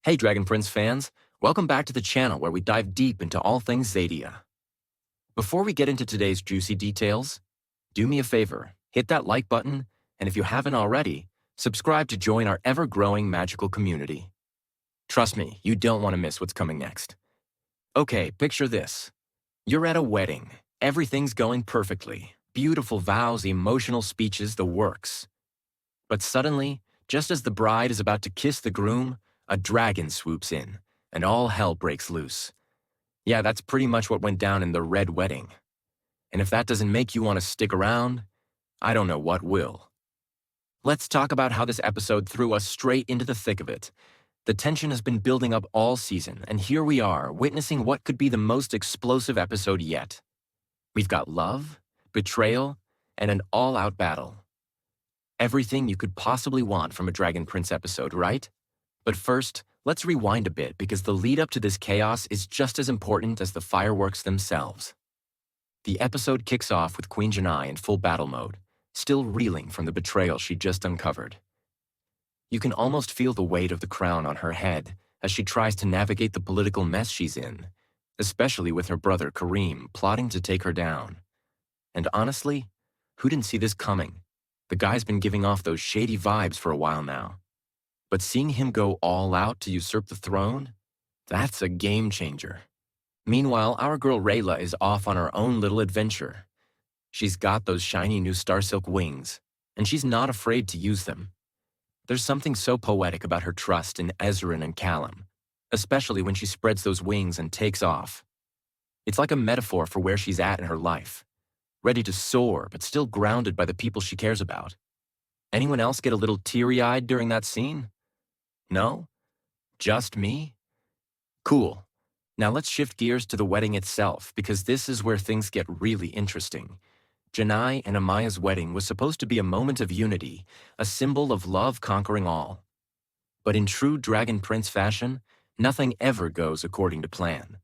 Hey Dragon Prince fans, welcome back to the channel where we dive deep into all things Zadia. Before we get into today's juicy details, do me a favor, hit that like button, and if you haven't already, subscribe to join our ever-growing magical community. Trust me, you don't want to miss what's coming next. Okay, picture this. You're at a wedding. Everything's going perfectly. Beautiful vows, emotional speeches, the works. But suddenly, just as the bride is about to kiss the groom, a dragon swoops in, and all hell breaks loose. Yeah, that's pretty much what went down in the Red Wedding. And if that doesn't make you want to stick around, I don't know what will. Let's talk about how this episode threw us straight into the thick of it. The tension has been building up all season, and here we are, witnessing what could be the most explosive episode yet. We've got love, betrayal, and an all-out battle. Everything you could possibly want from a Dragon Prince episode, right? But first, let's rewind a bit because the lead up to this chaos is just as important as the fireworks themselves. The episode kicks off with Queen Janai in full battle mode, still reeling from the betrayal she just uncovered. You can almost feel the weight of the crown on her head as she tries to navigate the political mess she's in, especially with her brother Kareem plotting to take her down. And honestly, who didn't see this coming? The guy's been giving off those shady vibes for a while now. But seeing him go all out to usurp the throne, that's a game changer. Meanwhile, our girl Rayla is off on her own little adventure. She's got those shiny new Starsilk wings, and she's not afraid to use them. There's something so poetic about her trust in Ezran and Callum, especially when she spreads those wings and takes off. It's like a metaphor for where she's at in her life, ready to soar but still grounded by the people she cares about. Anyone else get a little teary-eyed during that scene? No? Just me? Cool. Now let's shift gears to the wedding itself, because this is where things get really interesting. Janai and Amaya's wedding was supposed to be a moment of unity, a symbol of love conquering all. But in true Dragon Prince fashion, nothing ever goes according to plan.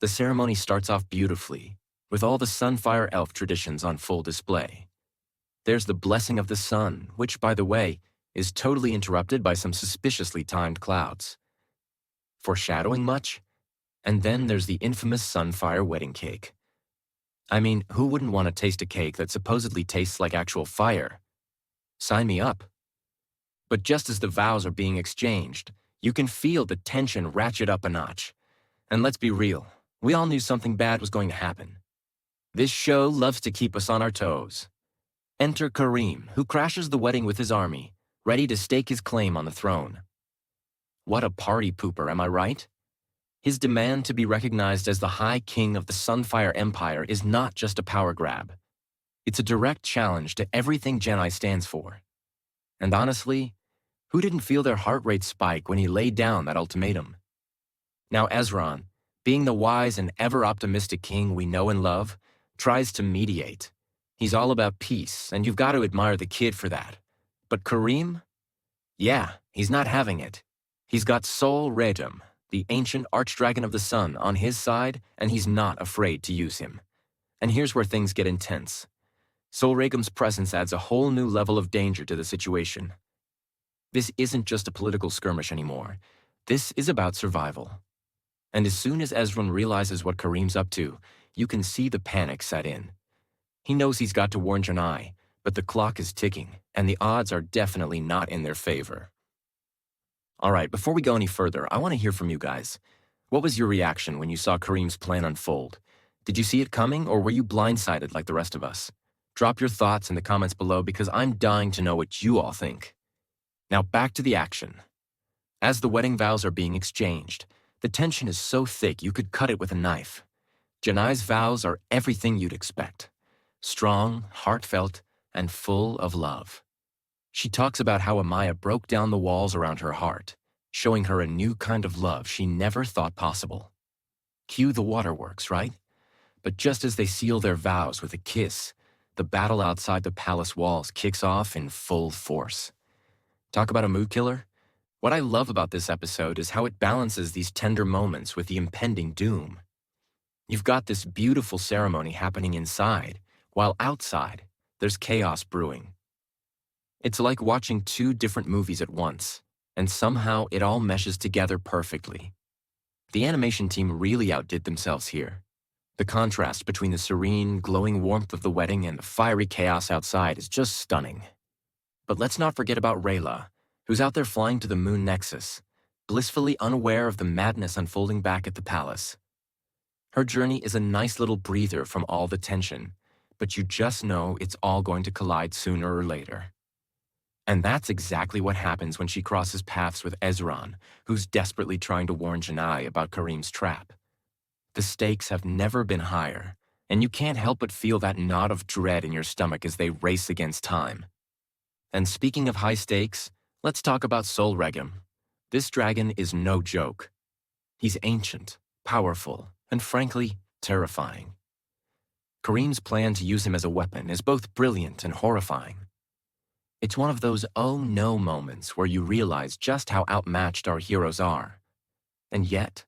The ceremony starts off beautifully, with all the Sunfire Elf traditions on full display. There's the blessing of the sun, which, by the way, is totally interrupted by some suspiciously timed clouds. Foreshadowing much? And then there's the infamous Sunfire wedding cake. I mean, who wouldn't want to taste a cake that supposedly tastes like actual fire? Sign me up. But just as the vows are being exchanged, you can feel the tension ratchet up a notch. And let's be real, we all knew something bad was going to happen. This show loves to keep us on our toes. Enter Kareem, who crashes the wedding with his army, ready to stake his claim on the throne. What a party pooper, am I right? His demand to be recognized as the High King of the Sunfire Empire is not just a power grab. It's a direct challenge to everything Janai stands for. And honestly, who didn't feel their heart rate spike when he laid down that ultimatum? Now Ezran, being the wise and ever-optimistic king we know and love, tries to mediate. He's all about peace, and you've got to admire the kid for that. But Kareem? Yeah, he's not having it. He's got Sol Redum, the ancient archdragon of the sun, on his side, and he's not afraid to use him. And here's where things get intense. Sol Redum's presence adds a whole new level of danger to the situation. This isn't just a political skirmish anymore. This is about survival. And as soon as Ezran realizes what Kareem's up to, you can see the panic set in. He knows he's got to warn Janai, but the clock is ticking, and the odds are definitely not in their favor. All right, before we go any further, I want to hear from you guys. What was your reaction when you saw Kareem's plan unfold? Did you see it coming, or were you blindsided like the rest of us? Drop your thoughts in the comments below because I'm dying to know what you all think. Now back to the action. As the wedding vows are being exchanged, the tension is so thick you could cut it with a knife. Janai's vows are everything you'd expect. Strong, heartfelt, and full of love. She talks about how Amaya broke down the walls around her heart, showing her a new kind of love she never thought possible. Cue the waterworks, right? But just as they seal their vows with a kiss, the battle outside the palace walls kicks off in full force. Talk about a mood killer? What I love about this episode is how it balances these tender moments with the impending doom. You've got this beautiful ceremony happening inside, while outside, there's chaos brewing. It's like watching two different movies at once, and somehow it all meshes together perfectly. The animation team really outdid themselves here. The contrast between the serene, glowing warmth of the wedding and the fiery chaos outside is just stunning. But let's not forget about Rayla, who's out there flying to the Moon Nexus, blissfully unaware of the madness unfolding back at the palace. Her journey is a nice little breather from all the tension, but you just know it's all going to collide sooner or later. And that's exactly what happens when she crosses paths with Ezran, who's desperately trying to warn Janai about Kareem's trap. The stakes have never been higher, and you can't help but feel that knot of dread in your stomach as they race against time. And speaking of high stakes, let's talk about Sol Regem. This dragon is no joke. He's ancient, powerful, and frankly, terrifying. Kareem's plan to use him as a weapon is both brilliant and horrifying. It's one of those oh no moments where you realize just how outmatched our heroes are. And yet,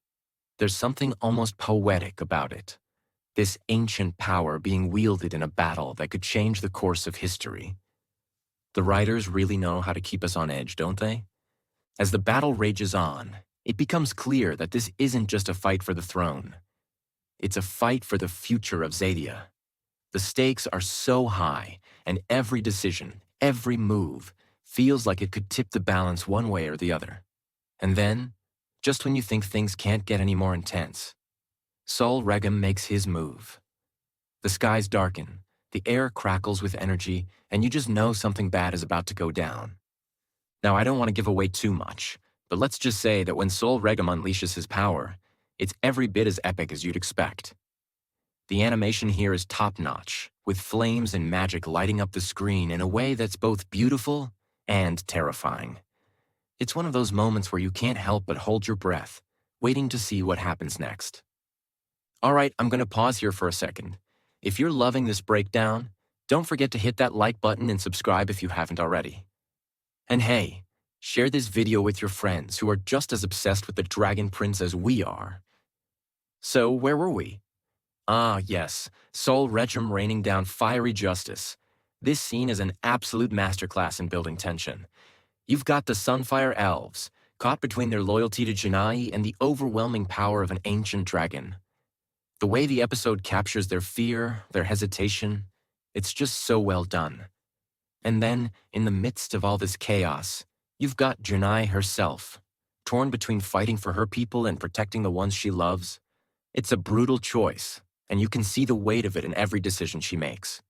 there's something almost poetic about it. This ancient power being wielded in a battle that could change the course of history. The writers really know how to keep us on edge, don't they? As the battle rages on, it becomes clear that this isn't just a fight for the throne. It's a fight for the future of Xadia. The stakes are so high, and every decision, every move, feels like it could tip the balance one way or the other. And then, just when you think things can't get any more intense, Sol Regem makes his move. The skies darken, the air crackles with energy, and you just know something bad is about to go down. Now, I don't want to give away too much, but let's just say that when Sol Regem unleashes his power, it's every bit as epic as you'd expect. The animation here is top-notch, with flames and magic lighting up the screen in a way that's both beautiful and terrifying. It's one of those moments where you can't help but hold your breath, waiting to see what happens next. All right, I'm going to pause here for a second. If you're loving this breakdown, don't forget to hit that like button and subscribe if you haven't already. And hey, share this video with your friends who are just as obsessed with the Dragon Prince as we are. So, where were we? Ah, yes, Sol Regem raining down fiery justice. This scene is an absolute masterclass in building tension. You've got the Sunfire Elves, caught between their loyalty to Janai and the overwhelming power of an ancient dragon. The way the episode captures their fear, their hesitation, it's just so well done. And then, in the midst of all this chaos, you've got Janai herself, torn between fighting for her people and protecting the ones she loves. It's a brutal choice, and you can see the weight of it in every decision she makes.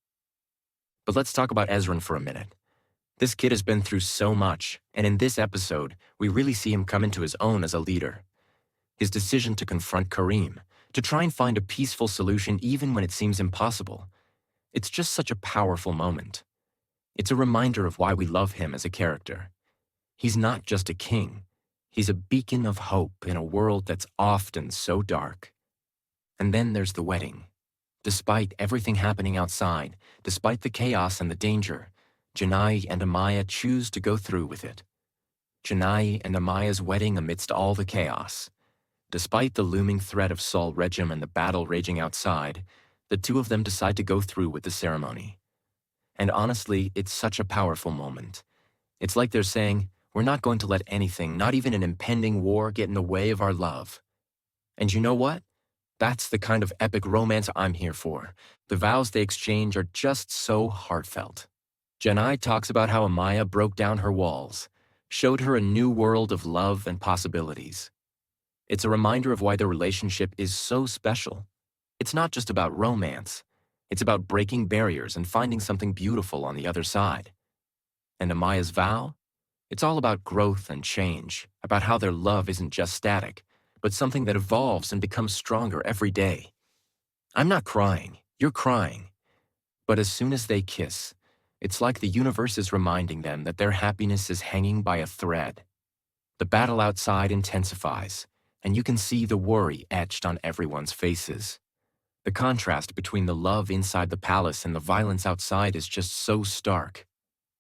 But let's talk about Ezran for a minute. This kid has been through so much, and in this episode, we really see him come into his own as a leader. His decision to confront Kareem, to try and find a peaceful solution even when it seems impossible. It's just such a powerful moment. It's a reminder of why we love him as a character. He's not just a king. He's a beacon of hope in a world that's often so dark. And then there's the wedding. Despite everything happening outside, despite the chaos and the danger, Janai and Amaya choose to go through with it. Janai and Amaya's wedding amidst all the chaos. Despite the looming threat of Sol Regem and the battle raging outside, the two of them decide to go through with the ceremony. And honestly, it's such a powerful moment. It's like they're saying, we're not going to let anything, not even an impending war, get in the way of our love. And you know what? That's the kind of epic romance I'm here for. The vows they exchange are just so heartfelt. Janai talks about how Amaya broke down her walls, showed her a new world of love and possibilities. It's a reminder of why their relationship is so special. It's not just about romance. It's about breaking barriers and finding something beautiful on the other side. And Amaya's vow? It's all about growth and change, about how their love isn't just static, but something that evolves and becomes stronger every day. I'm not crying, you're crying. But as soon as they kiss, it's like the universe is reminding them that their happiness is hanging by a thread. The battle outside intensifies, and you can see the worry etched on everyone's faces. The contrast between the love inside the palace and the violence outside is just so stark,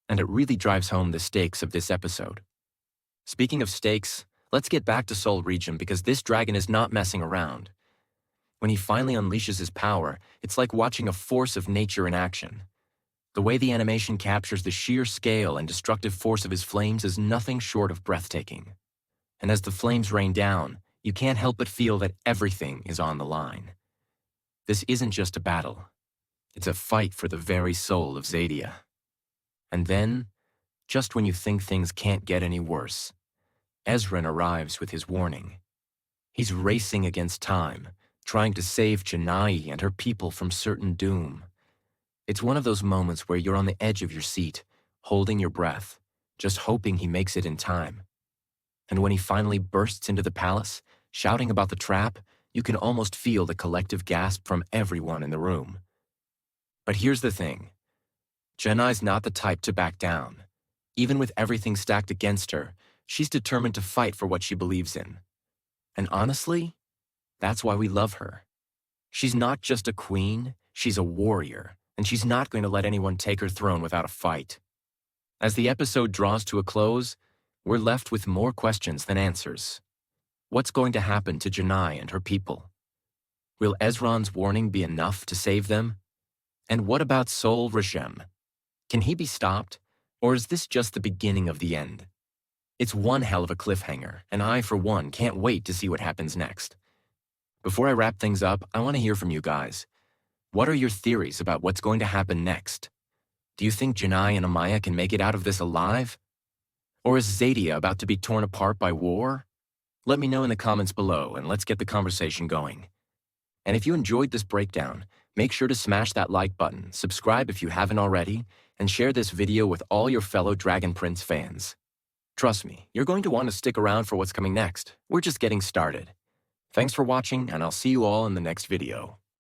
and it really drives home the stakes of this episode. Speaking of stakes, let's get back to Sol Regem because this dragon is not messing around. When he finally unleashes his power, it's like watching a force of nature in action. The way the animation captures the sheer scale and destructive force of his flames is nothing short of breathtaking. And as the flames rain down, you can't help but feel that everything is on the line. This isn't just a battle. It's a fight for the very soul of Zadia. And then, just when you think things can't get any worse, Ezran arrives with his warning. He's racing against time, trying to save Janai and her people from certain doom. It's one of those moments where you're on the edge of your seat, holding your breath, just hoping he makes it in time. And when he finally bursts into the palace, shouting about the trap, you can almost feel the collective gasp from everyone in the room. But here's the thing. Janai's not the type to back down. Even with everything stacked against her, she's determined to fight for what she believes in. And honestly, that's why we love her. She's not just a queen, she's a warrior, and she's not going to let anyone take her throne without a fight. As the episode draws to a close, we're left with more questions than answers. What's going to happen to Janai and her people? Will Ezran's warning be enough to save them? And what about Sol Rajem? Can he be stopped, or is this just the beginning of the end? It's one hell of a cliffhanger, and I, for one, can't wait to see what happens next. Before I wrap things up, I want to hear from you guys. What are your theories about what's going to happen next? Do you think Janai and Amaya can make it out of this alive? Or is Zadia about to be torn apart by war? Let me know in the comments below, and let's get the conversation going. And if you enjoyed this breakdown, make sure to smash that like button, subscribe if you haven't already, and share this video with all your fellow Dragon Prince fans. Trust me, you're going to want to stick around for what's coming next. We're just getting started. Thanks for watching, and I'll see you all in the next video.